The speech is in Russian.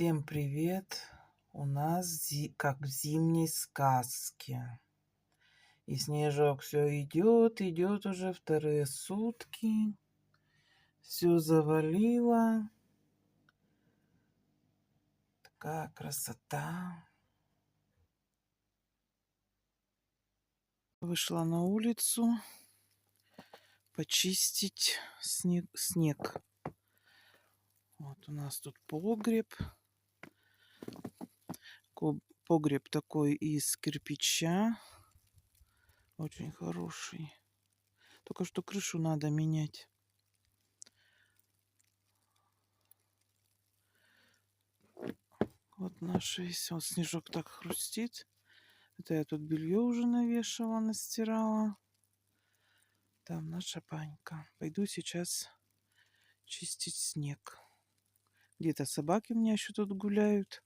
Всем привет! У нас как в зимней сказке. И снежок все идет уже вторые сутки. Все завалило. Такая красота. Вышла на улицу почистить снег. Вот у нас тут погреб. Погреб такой из кирпича. Очень хороший. Только что крышу надо менять. Вот наш весь. Вот снежок так хрустит. Это я тут белье уже навешала, настирала. Там наша банька. Пойду сейчас чистить снег. Где-то собаки у меня еще тут гуляют.